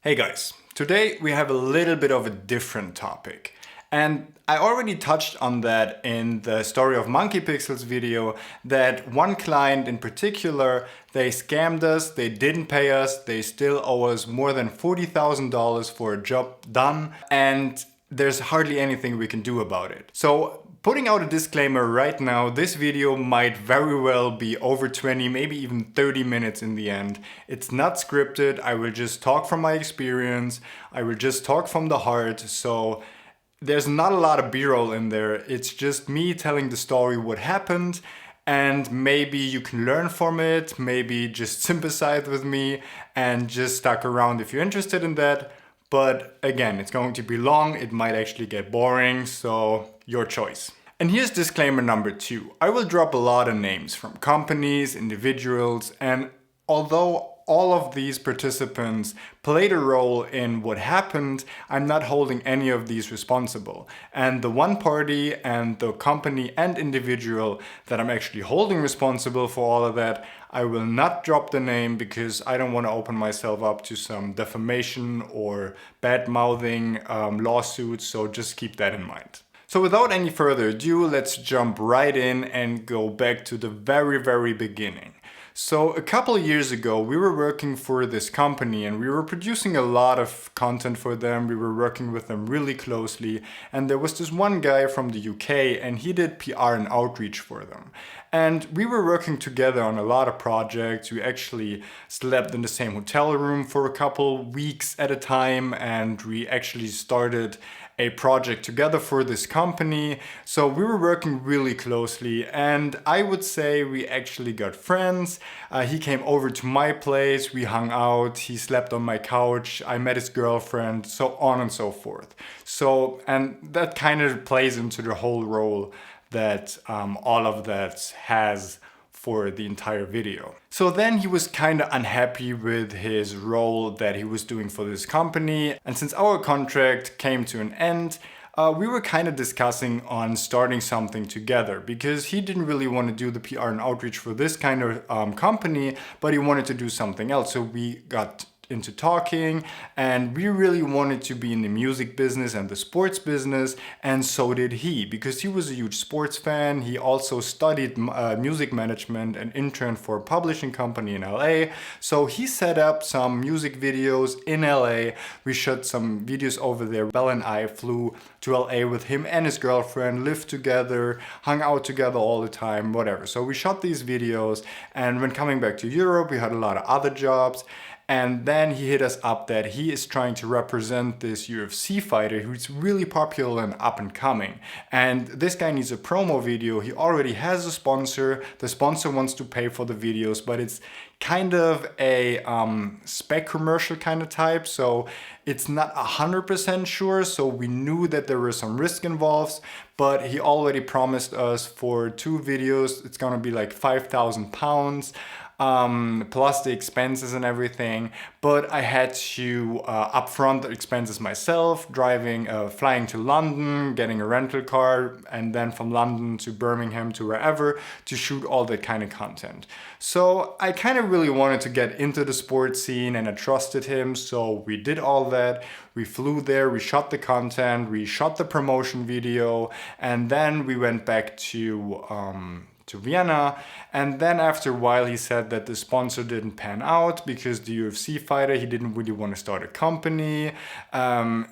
Hey guys, today we have a little bit of a different topic. And I already touched on that in the Story of Monkey Pixels video, that one client in particular, they scammed us, they didn't pay us, they still owe us more than $40,000 for a job done, and there's hardly anything we can do about it. So putting out a disclaimer right now, this video might very well be over 20, maybe even 30 minutes in the end. It's not scripted, I will just talk from my experience, I will just talk from the heart, so there's not a lot of b-roll in there. It's just me telling the story what happened, and maybe you can learn from it, maybe just sympathize with me and just stuck around if you're interested in that. But again, it's going to be long, it might actually get boring, so your choice. And here's disclaimer number 2. I will drop a lot of names from companies, individuals, and although all of these participants played a role in what happened, I'm not holding any of these responsible. And the one party and the company and individual that I'm actually holding responsible for all of that, I will not drop the name because I don't want to open myself up to some defamation or bad-mouthing lawsuits, so just keep that in mind. So without any further ado, let's jump right in and go back to the very beginning. So a couple of years ago, we were working for this company and we were producing a lot of content for them. We were working with them really closely. And there was this one guy from the UK and he did PR and outreach for them. And we were working together on a lot of projects. We actually slept in the same hotel room for a couple weeks at a time, and we actually started a project together for this company. So we were working really closely, and I would say we actually got friends. He came over to my place, we hung out, he slept on my couch, I met his girlfriend, so on and so forth. So, and that kind of plays into the whole role that all of that has for the entire video. So then he was kind of unhappy with his role that he was doing for this company, and since our contract came to an end, we were kind of discussing on starting something together because he didn't really want to do the PR and outreach for this kind of company, but he wanted to do something else. So we got into talking, and we really wanted to be in the music business and the sports business, and so did he, because he was a huge sports fan. He also studied music management and interned for a publishing company in LA. So he set up some music videos in LA. We shot some videos over there. Belle and I flew to LA with him and his girlfriend, lived together, hung out together all the time, whatever. So we shot these videos, and when coming back to Europe, we had a lot of other jobs. And then he hit us up that he is trying to represent this UFC fighter who's really popular and up and coming. And this guy needs a promo video. He already has a sponsor. The sponsor wants to pay for the videos, but it's kind of a spec commercial kind of type. So it's not 100% sure. So we knew that there was some risk involved, but he already promised us for 2 videos, it's gonna be like £5,000. Plus the expenses and everything, but I had to upfront the expenses myself, flying to London, getting a rental car, and then from London to Birmingham to wherever to shoot all that kind of content. So I kind of really wanted to get into the sports scene and I trusted him, so we did all that. We flew there, we shot the content, we shot the promotion video, and then we went back to Vienna. And then after a while he said that the sponsor didn't pan out because the UFC fighter, he didn't really want to start a company,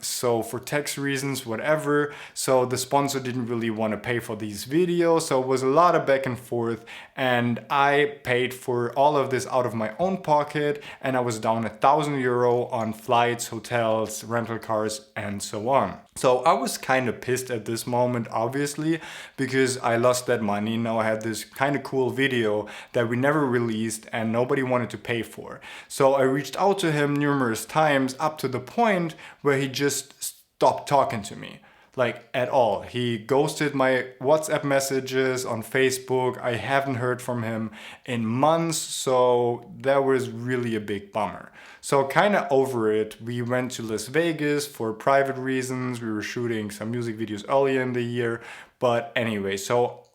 so for tax reasons, whatever, so the sponsor didn't really want to pay for these videos. So it was a lot of back and forth, and I paid for all of this out of my own pocket, and I was down €1,000 on flights, hotels, rental cars, and so on. So I was kind of pissed at this moment, obviously, because I lost that money. Now I had this kind of cool video that we never released and nobody wanted to pay for. So I reached out to him numerous times, up to the point where he just stopped talking to me. Like at all. He ghosted my WhatsApp messages on Facebook. I haven't heard from him in months, so that was really a big bummer. So kind of over it, we went to Las Vegas for private reasons. We were shooting some music videos earlier in the year, but anyway, so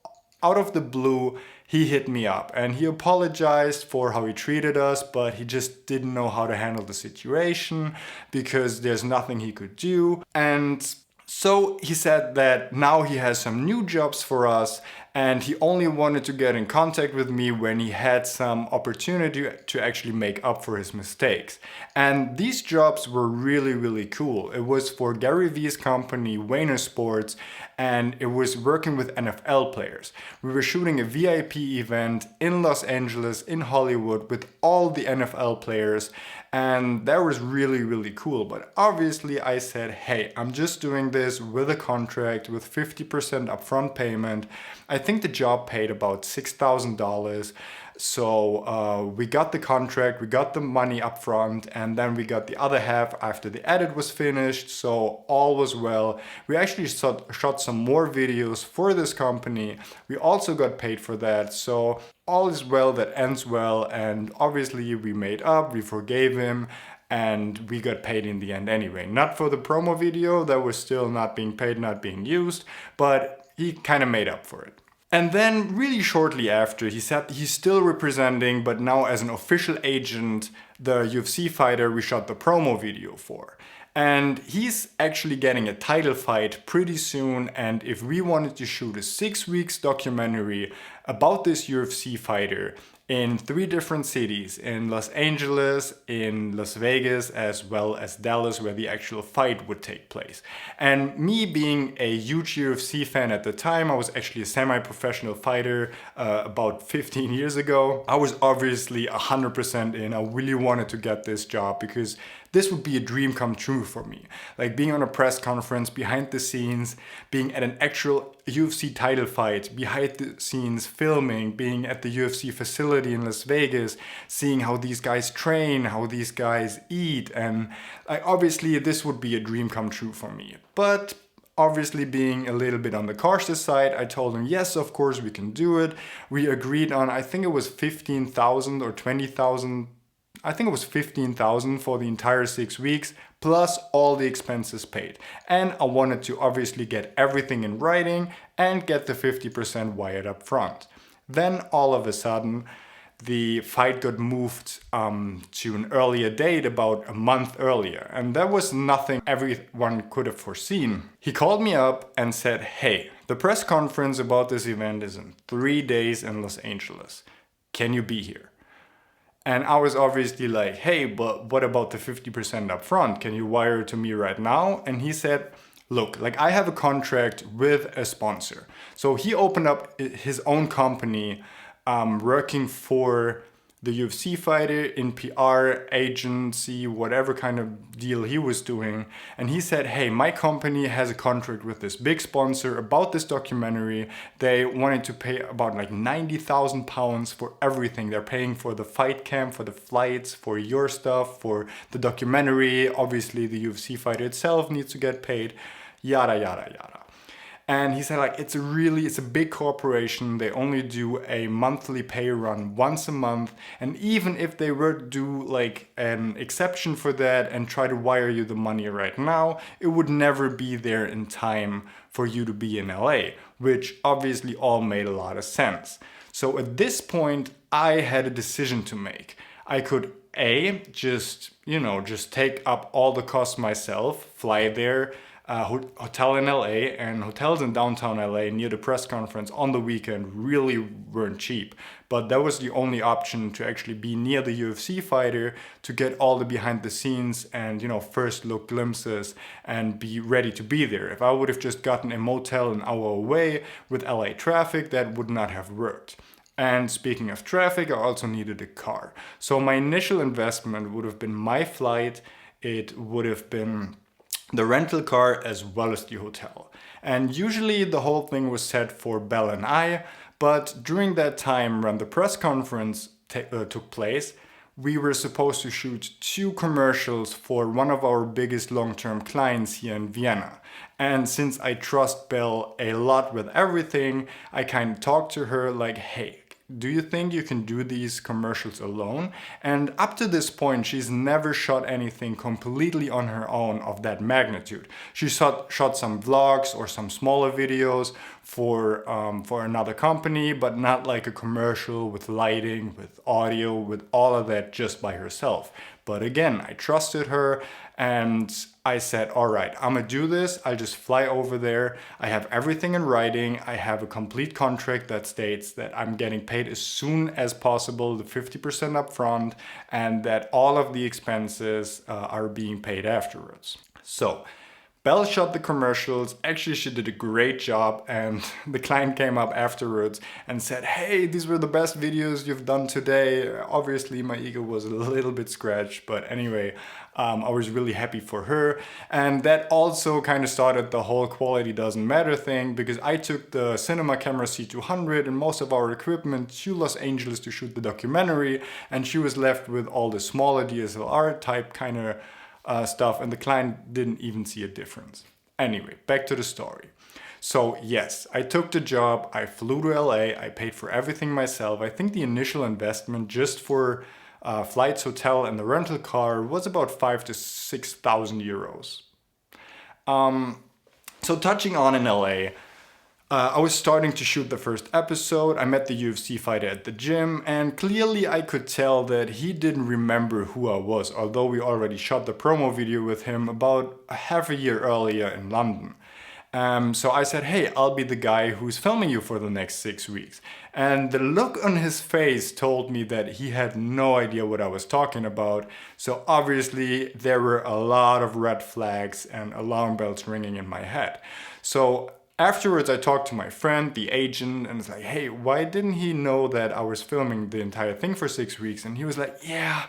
out of the blue, he hit me up and he apologized for how he treated us, but he just didn't know how to handle the situation because there's nothing he could do. And so he said that now he has some new jobs for us and he only wanted to get in contact with me when he had some opportunity to actually make up for his mistakes. And these jobs were really, really cool. It was for Gary Vee's company, Wayner Sports, and it was working with NFL players. We were shooting a VIP event in Los Angeles, in Hollywood, with all the NFL players, and that was really, really cool. But obviously I said, hey, I'm just doing this with a contract with 50% upfront payment. I think the job paid about $6,000. So we got the contract, we got the money up front, and then we got the other half after the edit was finished. So all was well. We actually shot some more videos for this company. We also got paid for that. So all is well that ends well. And obviously we made up, we forgave him, and we got paid in the end anyway. Not for the promo video, that was still not being paid, not being used, but he kind of made up for it. And then really shortly after, he said he's still representing, but now as an official agent, the UFC fighter we shot the promo video for. And he's actually getting a title fight pretty soon. And if we wanted to shoot a 6 weeks documentary about this UFC fighter in 3 different cities, in Los Angeles, in Las Vegas, as well as Dallas, where the actual fight would take place. And me being a huge UFC fan at the time, I was actually a semi-professional fighter about 15 years ago. I was obviously 100% in. I really wanted to get this job because this would be a dream come true for me. Like being on a press conference, behind the scenes, being at an actual UFC title fight, behind the scenes filming, being at the UFC facility in Las Vegas, seeing how these guys train, how these guys eat. And obviously this would be a dream come true for me. But obviously being a little bit on the cautious side, I told him, yes, of course we can do it. We agreed on, I think it was 15,000 or 20,000. I think it was 15,000 for the entire 6 weeks, plus all the expenses paid. And I wanted to obviously get everything in writing and get the 50% wired up front. Then all of a sudden, the fight got moved to an earlier date, about a month earlier. And that was nothing everyone could have foreseen. He called me up and said, hey, the press conference about this event is in 3 days in Los Angeles. Can you be here? And I was obviously like, hey, but what about the 50% up front? Can you wire it to me right now? And he said, look, like I have a contract with a sponsor. So he opened up his own company working for the UFC fighter in PR agency, whatever kind of deal he was doing. And he said, hey, my company has a contract with this big sponsor about this documentary. They wanted to pay about like 90,000 pounds for everything. They're paying for the fight camp, for the flights, for your stuff, for the documentary. Obviously the UFC fighter itself needs to get paid, yada, yada, yada. And he said, like, it's a big corporation. They only do a monthly pay run once a month. And even if they were to do like an exception for that and try to wire you the money right now, it would never be there in time for you to be in LA, which obviously all made a lot of sense. So at this point, I had a decision to make. I could just take up all the costs myself, fly there, hotel in LA, and hotels in downtown LA near the press conference on the weekend really weren't cheap. But that was the only option to actually be near the UFC fighter, to get all the behind the scenes and, first look glimpses and be ready to be there. If I would have just gotten a motel an hour away with LA traffic, that would not have worked. And speaking of traffic, I also needed a car. So my initial investment would have been my flight. It would have been the rental car as well as the hotel. And usually the whole thing was set for Belle and I, but during that time when the press conference took place, we were supposed to shoot 2 commercials for one of our biggest long-term clients here in Vienna. And since I trust Belle a lot with everything, I kind of talked to her like, hey, do you think you can do these commercials alone? And up to this point, she's never shot anything completely on her own of that magnitude. She shot some vlogs or some smaller videos for another company, but not like a commercial with lighting, with audio, with all of that just by herself. But again, I trusted her and I said, all right, I'm gonna do this. I'll just fly over there. I have everything in writing. I have a complete contract that states that I'm getting paid as soon as possible, the 50% upfront, and that all of the expenses are being paid afterwards. So Belle shot the commercials. Actually, she did a great job, and the client came up afterwards and said, hey, these were the best videos you've done today. Obviously, my ego was a little bit scratched, but anyway, I was really happy for her. And that also kind of started the whole quality doesn't matter thing, because I took the cinema camera C200 and most of our equipment to Los Angeles to shoot the documentary, and she was left with all the smaller DSLR type kind of stuff, and the client didn't even see a difference. Anyway, back to the story. So yes, I took the job, I flew to LA, I paid for everything myself. I think the initial investment just for flights, hotel, and the rental car was about 5,000 to 6,000 euros. So touching on in LA, I was starting to shoot the first episode. I met the UFC fighter at the gym, and clearly I could tell that he didn't remember who I was, although we already shot the promo video with him about half a year earlier in London. So I said, hey, I'll be the guy who's filming you for the next 6 weeks. And the look on his face told me that he had no idea what I was talking about. So obviously there were a lot of red flags and alarm bells ringing in my head. So afterwards, I talked to my friend, the agent, and it's like, hey, why didn't he know that I was filming the entire thing for 6 weeks? And he was like, yeah,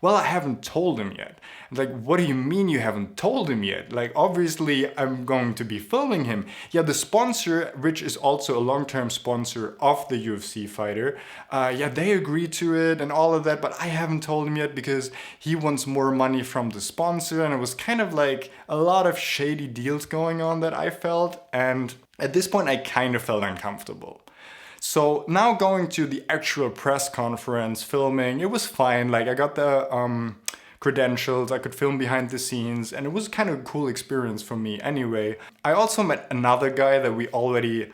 well, I haven't told him yet. I'm like, what do you mean you haven't told him yet? Like, obviously, I'm going to be filming him. Yeah, the sponsor, which is also a long-term sponsor of the UFC fighter, yeah, they agreed to it and all of that, but I haven't told him yet because he wants more money from the sponsor, and it was kind of like a lot of shady deals going on that I felt, and at this point, I kind of felt uncomfortable. So now going to the actual press conference, filming, it was fine. Like I got the credentials, I could film behind the scenes, and it was kind of a cool experience for me anyway. I also met another guy that we already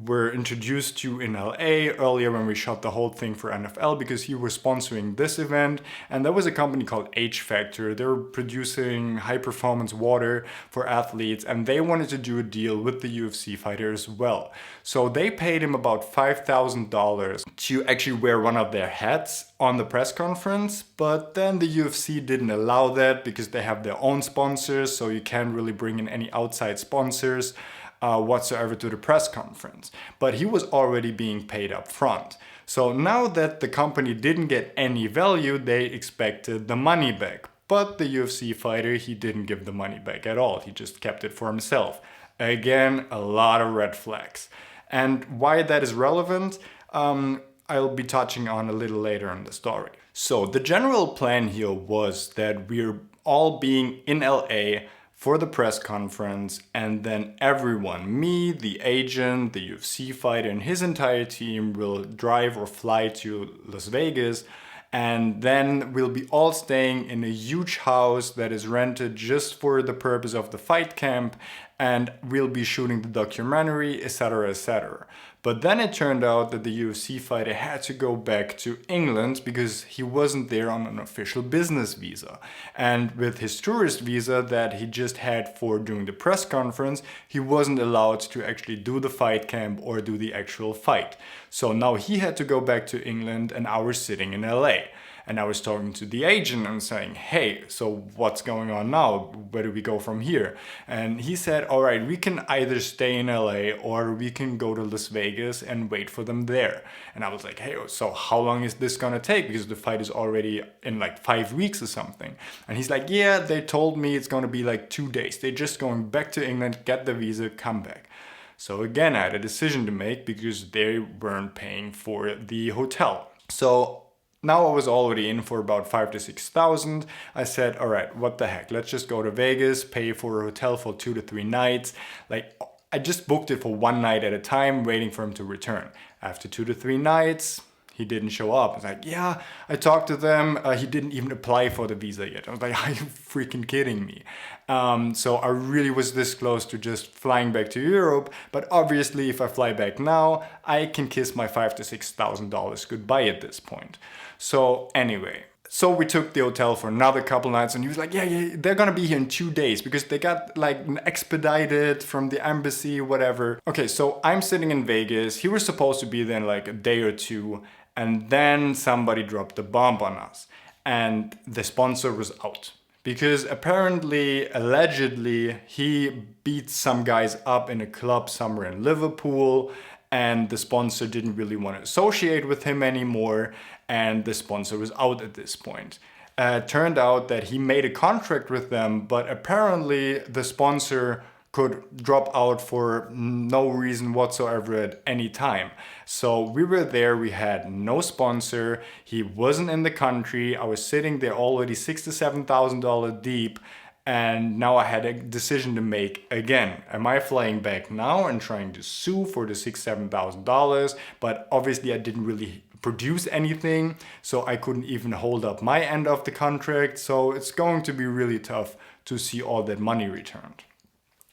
were introduced to in LA earlier when we shot the whole thing for NFL, because he was sponsoring this event, and there was a company called H Factor. They were producing high performance water for athletes, and they wanted to do a deal with the UFC fighter as well. So they paid him about $5,000 to actually wear one of their hats on the press conference, but then the UFC didn't allow that because they have their own sponsors, so you can't really bring in any outside sponsors whatsoever to the press conference. But he was already being paid up front. So now that the company didn't get any value, they expected the money back. But the UFC fighter, he didn't give the money back at all. He just kept it for himself. Again, a lot of red flags. And why that is relevant, I'll be touching on a little later in the story. So the general plan here was that we're all being in LA for the press conference, and then everyone, me, the agent, the UFC fighter, and his entire team will drive or fly to Las Vegas, and then we'll be all staying in a huge house that is rented just for the purpose of the fight camp, and we'll be shooting the documentary, etc., etc. But then it turned out that the UFC fighter had to go back to England because he wasn't there on an official business visa. And with his tourist visa that he just had for doing the press conference, he wasn't allowed to actually do the fight camp or do the actual fight. So now he had to go back to England, and I was sitting in LA. And I was talking to the agent and saying, hey, so what's going on now? Where do we go from here? And he said, all right, we can either stay in LA or we can go to Las Vegas and wait for them there. And I was like, hey, so how long is this gonna take? Because the fight is already in like 5 weeks or something. And he's like, yeah, they told me it's gonna be like 2 days. They're just going back to England, get the visa, come back. So again, I had a decision to make because they weren't paying for the hotel. So now I was already in for about 5,000 to 6,000. I said, all right, what the heck? Let's just go to Vegas, pay for a hotel for 2 to 3 nights. Like, I just booked it for 1 night at a time, waiting for him to return. After 2 to 3 nights, he didn't show up. It's like, yeah, I talked to them. He didn't even apply for the visa yet. I was like, are you freaking kidding me? So I really was this close to just flying back to Europe. But obviously, if I fly back now, I can kiss my $5,000 to $6,000 goodbye at this point. So anyway. So we took the hotel for another couple nights, and he was like, yeah, they're gonna be here in 2 days because they got like expedited from the embassy, whatever. Okay, so I'm sitting in Vegas. He was supposed to be there in like a day or two, and then somebody dropped the bomb on us, and the sponsor was out. Because apparently, allegedly, he beat some guys up in a club somewhere in Liverpool, and the sponsor didn't really want to associate with him anymore, and the sponsor was out at this point. Turned out that he made a contract with them, but apparently the sponsor could drop out for no reason whatsoever at any time. So we were there, we had no sponsor, he wasn't in the country, I was sitting there already $6,000 to $7,000 deep, and now I had a decision to make again. Am I flying back now and trying to sue for the $6,000 to $7,000? But obviously I didn't really produce anything, so I couldn't even hold up my end of the contract. So it's going to be really tough to see all that money returned.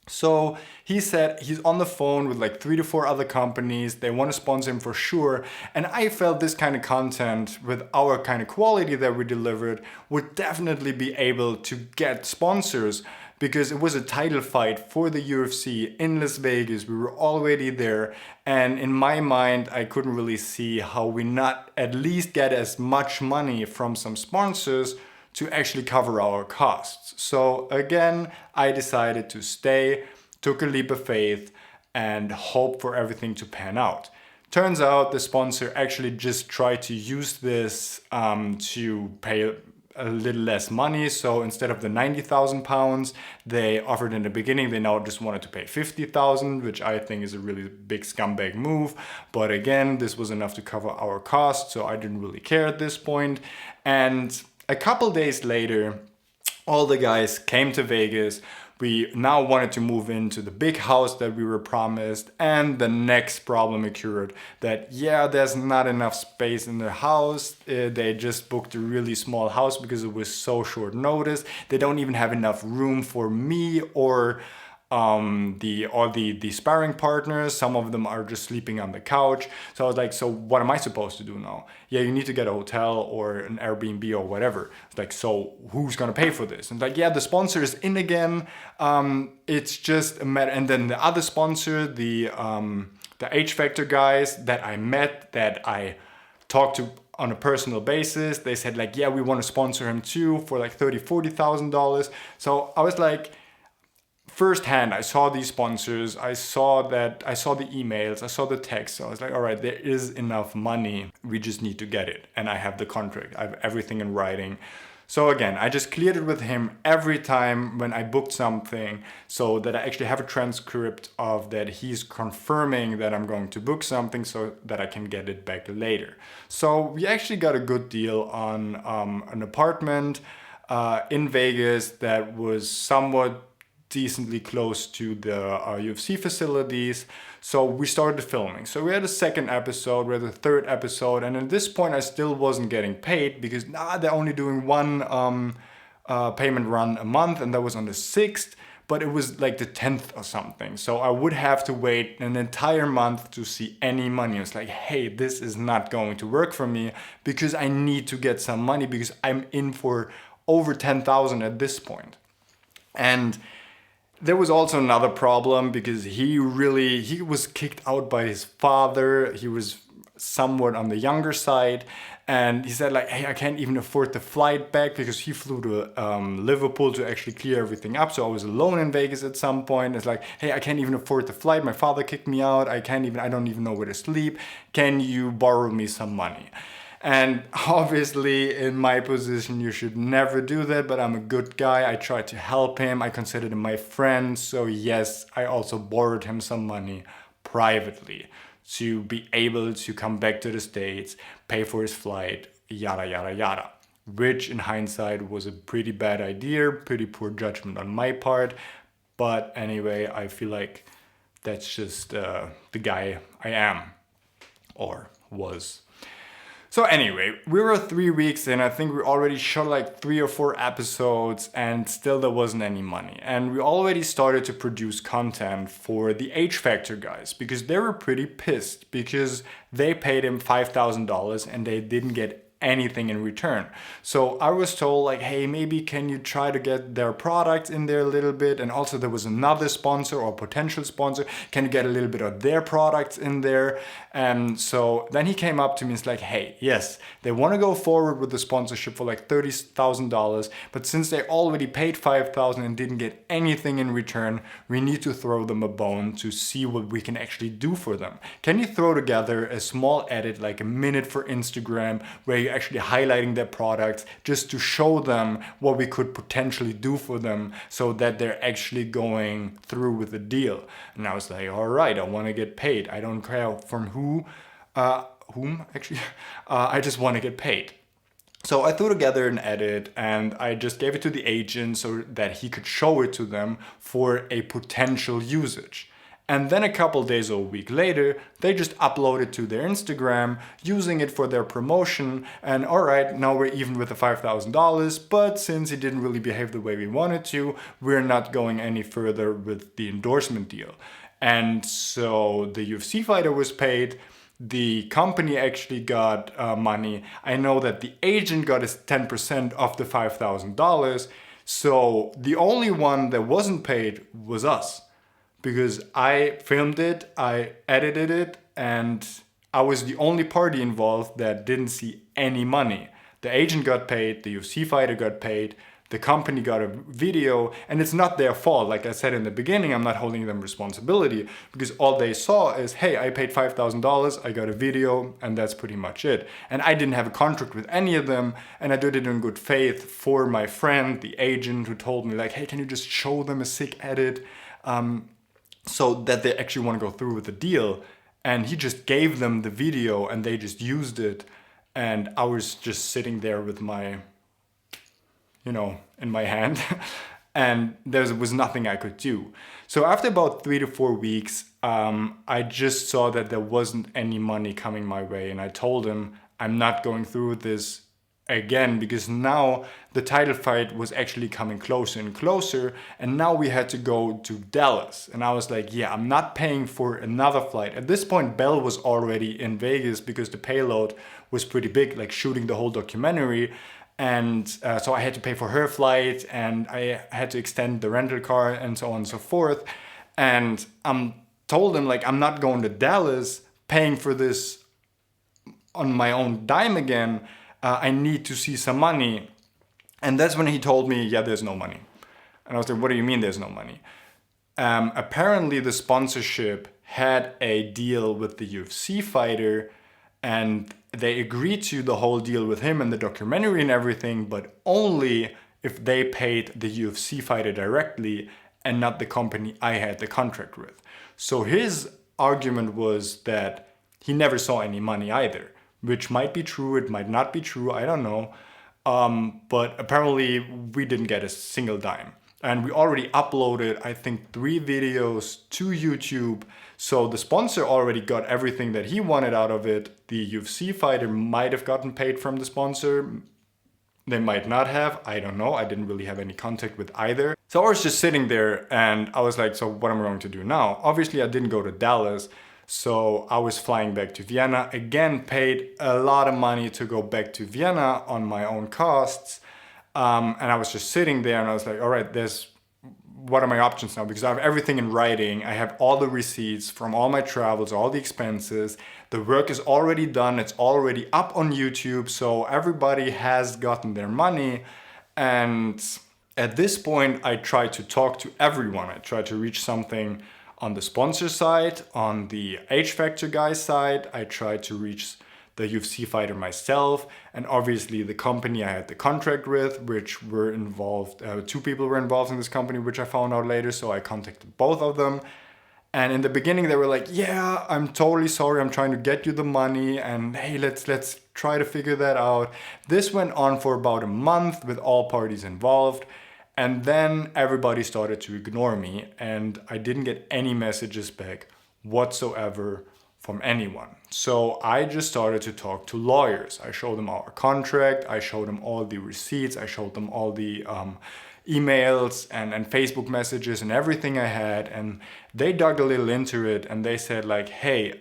So he said he's on the phone with like 3 to 4 other companies. They want to sponsor him for sure. And I felt this kind of content with our kind of quality that we delivered would definitely be able to get sponsors, because it was a title fight for the UFC in Las Vegas. We were already there. And in my mind, I couldn't really see how we not at least get as much money from some sponsors to actually cover our costs. So again, I decided to stay, took a leap of faith, and hope for everything to pan out. Turns out the sponsor actually just tried to use this to pay a little less money. So instead of the £90,000 they offered in the beginning, they now just wanted to pay $50,000, which I think is a really big scumbag move. But again, this was enough to cover our costs, so I didn't really care at this point. And a couple days later, all the guys came to Vegas. We now wanted to move into the big house that we were promised, and the next problem occurred that, yeah, there's not enough space in the house. They just booked a really small house because it was so short notice. They don't even have enough room for me or the sparring partners. Some of them are just sleeping on the couch. So I was like, so what am I supposed to do now? Yeah, you need to get a hotel or an Airbnb or whatever. It's like, so who's gonna pay for this? And it's like, yeah, the sponsor is in again. It's just a matter. And then the other sponsor, the H Factor guys that I met, that I talked to on a personal basis, they said like, yeah, we want to sponsor him too for like $30,000, $40,000. So I was like, firsthand, I saw these sponsors, I saw the emails, I saw the text. So I was like, all right, there is enough money. We just need to get it. And I have the contract. I have everything in writing. So again, I just cleared it with him every time when I booked something, so that I actually have a transcript of that he's confirming that I'm going to book something, so that I can get it back later. So we actually got a good deal on an apartment in Vegas that was somewhat decently close to the UFC facilities. So we started filming. So we had a second episode, we had a third episode, and at this point I still wasn't getting paid because they're only doing one payment run a month, and that was on the 6th, but it was like the 10th or something. So I would have to wait an entire month to see any money. It's like, hey, this is not going to work for me because I need to get some money because I'm in for over 10,000 at this point. And there was also another problem because he was kicked out by his father. He was somewhat on the younger side, and he said like, hey, I can't even afford the flight back because he flew to Liverpool to actually clear everything up. So I was alone in Vegas at some point. It's like, hey, I can't even afford the flight. My father kicked me out. I don't even know where to sleep. Can you borrow me some money? And obviously in my position, you should never do that, but I'm a good guy. I tried to help him. I considered him my friend. So yes, I also borrowed him some money privately to be able to come back to the States, pay for his flight, yada, yada, yada. Which in hindsight was a pretty bad idea, pretty poor judgment on my part. But anyway, I feel like that's just the guy I am. or was. So anyway, we were 3 weeks in. I think we already shot like 3 or 4 episodes and still there wasn't any money. And we already started to produce content for the H Factor guys because they were pretty pissed because they paid him $5,000 and they didn't get anything in return. So I was told like, hey, maybe can you try to get their products in there a little bit? And also there was another sponsor or potential sponsor. Can you get a little bit of their products in there? And so then he came up to me and it's like, hey, yes, they want to go forward with the sponsorship for like $30,000. But since they already paid $5,000 and didn't get anything in return, we need to throw them a bone to see what we can actually do for them. Can you throw together a small edit, like a minute for Instagram, where you actually highlighting their products just to show them what we could potentially do for them so that they're actually going through with the deal? And I was like, all right, I want to get paid. I don't care from whom actually. I just want to get paid. So I threw together an edit and I just gave it to the agent so that he could show it to them for a potential usage. And then a couple days or a week later, they just upload it to their Instagram, using it for their promotion. And all right, now we're even with the $5,000. But since he didn't really behave the way we wanted to, we're not going any further with the endorsement deal. And so the UFC fighter was paid. The company actually got money. I know that the agent got his 10% of the $5,000. So the only one that wasn't paid was us. Because I filmed it, I edited it, and I was the only party involved that didn't see any money. The agent got paid, the UFC fighter got paid, the company got a video, and it's not their fault. Like I said in the beginning, I'm not holding them responsibility because all they saw is, hey, I paid $5,000, I got a video, and that's pretty much it. And I didn't have a contract with any of them, and I did it in good faith for my friend, the agent, who told me like, hey, can you just show them a sick edit? So that they actually want to go through with the deal. And he just gave them the video and they just used it. And I was just sitting there with my, in my hand. And there was nothing I could do. So after about 3 to 4 weeks, I just saw that there wasn't any money coming my way. And I told him, I'm not going through with this again, because now the title fight was actually coming closer and closer, and now we had to go to Dallas. And I was like, yeah, I'm not paying for another flight. At this point, Belle was already in Vegas because the payload was pretty big, like shooting the whole documentary. And so I had to pay for her flight, and I had to extend the rental car and so on and so forth. And I told him, like, I'm not going to Dallas paying for this on my own dime again. I need to see some money. And that's when he told me, yeah, there's no money. And I was like, what do you mean there's no money? Apparently the sponsorship had a deal with the UFC fighter, and they agreed to the whole deal with him and the documentary and everything, but only if they paid the UFC fighter directly and not the company I had the contract with. So his argument was that he never saw any money either, which might be true, it might not be true, I don't know. But apparently we didn't get a single dime. And we already uploaded, I think, 3 videos to YouTube. So the sponsor already got everything that he wanted out of it. The UFC fighter might have gotten paid from the sponsor. They might not have, I don't know. I didn't really have any contact with either. So I was just sitting there and I was like, so what am I going to do now? Obviously I didn't go to Dallas. So I was flying back to Vienna, again paid a lot of money to go back to Vienna on my own costs. And I was just sitting there and I was like, all right, what are my options now? Because I have everything in writing. I have all the receipts from all my travels, all the expenses. The work is already done. It's already up on YouTube. So everybody has gotten their money. And at this point, I tried to talk to everyone. I tried to reach something on the sponsor side, on the H Factor guy side. I tried to reach the UFC fighter myself, and obviously the company I had the contract with, which were involved, 2 people were involved in this company, which I found out later, so I contacted both of them. And in the beginning they were like, yeah, I'm totally sorry, I'm trying to get you the money, and hey, let's try to figure that out. This went on for about a month with all parties involved. And then everybody started to ignore me and I didn't get any messages back whatsoever from anyone. So I just started to talk to lawyers. I showed them our contract, I showed them all the receipts, I showed them all the emails and Facebook messages and everything I had, and they dug a little into it and they said like, hey,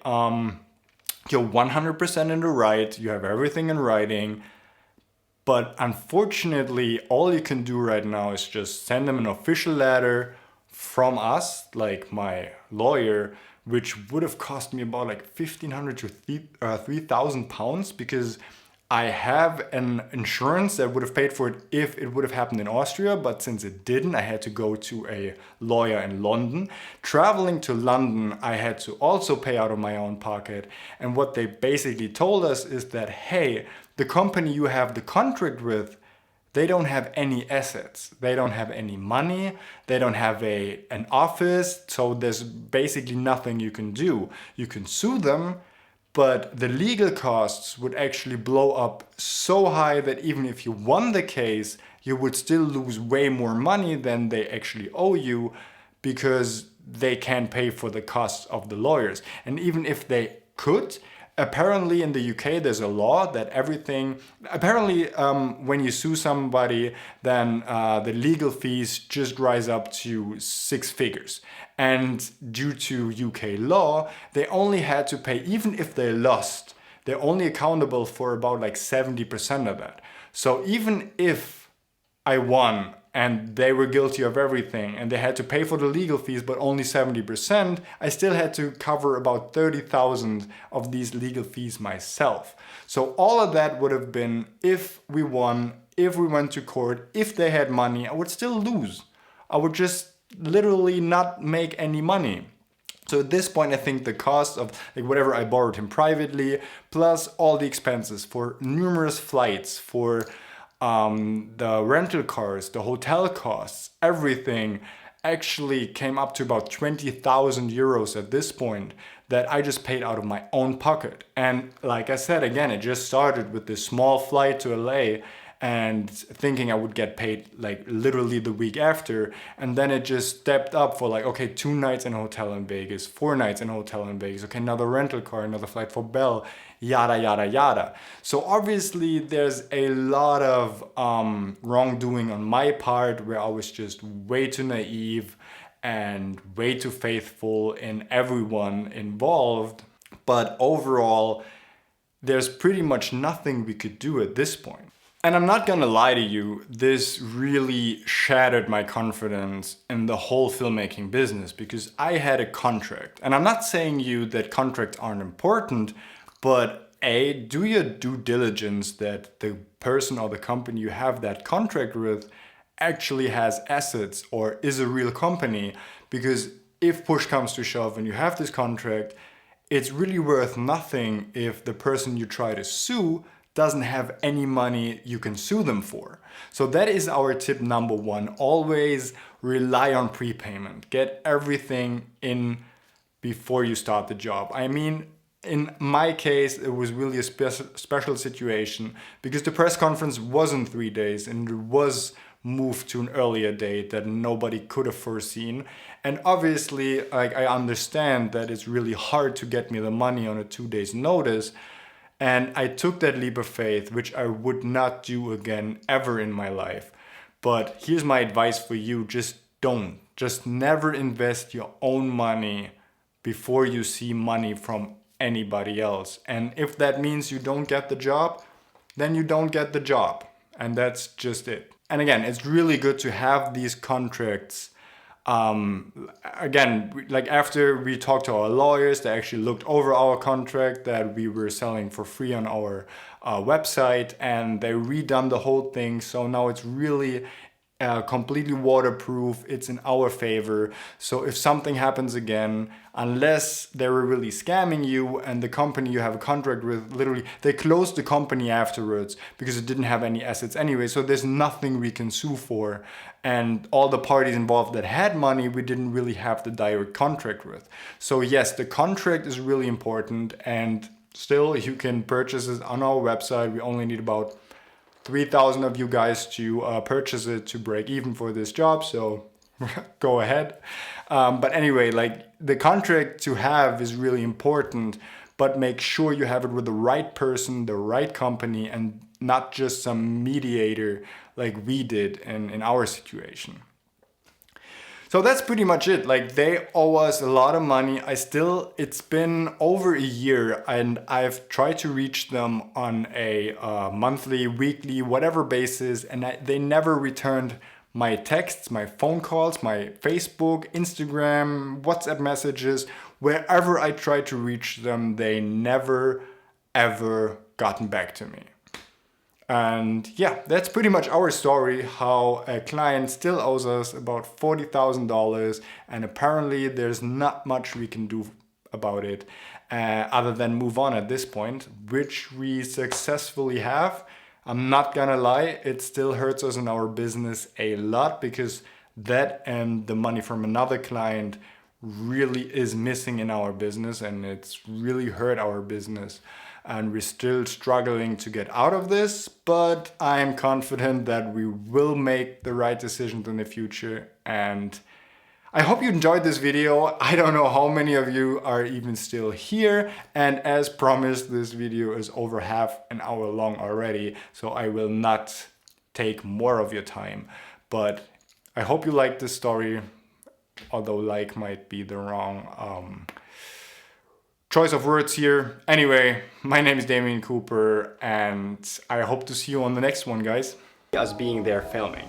you're 100% in the right, you have everything in writing, but unfortunately all you can do right now is just send them an official letter from us, like my lawyer, which would have cost me about like 1,500 to 3,000 pounds, because I have an insurance that would have paid for it if it would have happened in Austria, but since it didn't, I had to go to a lawyer in London. Traveling to London, I had to also pay out of my own pocket. And what they basically told us is that, hey, the company you have the contract with, they don't have any assets. They don't have any money. They don't have an office. So there's basically nothing you can do. You can sue them, but the legal costs would actually blow up so high that even if you won the case, you would still lose way more money than they actually owe you, because they can't pay for the costs of the lawyers. And even if they could, apparently in the UK there's a law that when you sue somebody, then the legal fees just rise up to 6 figures. And due to UK law, they only had to pay, even if they lost, they're only accountable for about like 70% of that. So even if I won and they were guilty of everything and they had to pay for the legal fees but only 70%, I still had to cover about 30,000 of these legal fees myself. So all of that would have been, if we won, if we went to court, if they had money, I would still lose. I would just literally not make any money. So at this point, I think the cost of like whatever I borrowed him privately, plus all the expenses for numerous flights, for the rental cars, the hotel costs, everything actually came up to about 20,000 euros at this point that I just paid out of my own pocket. And like I said, again, it just started with this small flight to LA and thinking I would get paid like literally the week after. And then it just stepped up for like, okay, 2 nights in a hotel in Vegas, 4 nights in a hotel in Vegas, okay, another rental car, another flight for Bell, yada, yada, yada. So obviously there's a lot of wrongdoing on my part where I was just way too naive and way too faithful in everyone involved. But overall, there's pretty much nothing we could do at this point. And I'm not gonna lie to you, this really shattered my confidence in the whole filmmaking business, because I had a contract. And I'm not saying you that contracts aren't important, but A, do your due diligence that the person or the company you have that contract with actually has assets or is a real company. Because if push comes to shove and you have this contract, it's really worth nothing if the person you try to sue doesn't have any money you can sue them for. So that is our tip number 1. Always rely on prepayment. Get everything in before you start the job. I mean, in my case, it was really a special situation because the press conference was in 3 days and it was moved to an earlier date that nobody could have foreseen. And obviously, like, I understand that it's really hard to get me the money on a 2 days notice. And I took that leap of faith, which I would not do again ever in my life. But here's my advice for you. Just never invest your own money before you see money from anybody else. And if that means you don't get the job, then you don't get the job. And that's just it. And again, it's really good to have these contracts. Again, like after we talked to our lawyers, they actually looked over our contract that we were selling for free on our website, and they redone the whole thing. So now it's really completely waterproof. It's in our favor. So if something happens again, unless they were really scamming you and the company you have a contract with, literally, they closed the company afterwards because it didn't have any assets anyway. So there's nothing we can sue for. And all the parties involved that had money, we didn't really have the direct contract with. So yes, the contract is really important, and still you can purchase it on our website. We only need about 3,000 of you guys to purchase it to break even for this job. So go ahead. But anyway, like the contract to have is really important, but make sure you have it with the right person, the right company, and not just some mediator like we did in our situation. So that's pretty much it. Like they owe us a lot of money. It's been over a year and I've tried to reach them on a monthly, weekly, whatever basis, and they never returned my texts, my phone calls, my Facebook, Instagram, WhatsApp messages. Wherever I tried to reach them, they never ever gotten back to me. And yeah, that's pretty much our story, how a client still owes us about $40,000 and apparently there's not much we can do about it other than move on at this point, which we successfully have. I'm not gonna lie, it still hurts us in our business a lot because that and the money from another client really is missing in our business and it's really hurt our business. And we're still struggling to get out of this, but I'm confident that we will make the right decisions in the future. And I hope you enjoyed this video. I don't know how many of you are even still here. And as promised, this video is over half an hour long already, so I will not take more of your time. But I hope you liked this story, although like might be the wrong choice of words here. Anyway, my name is Damien Cooper and I hope to see you on the next one, guys. Us being there filming.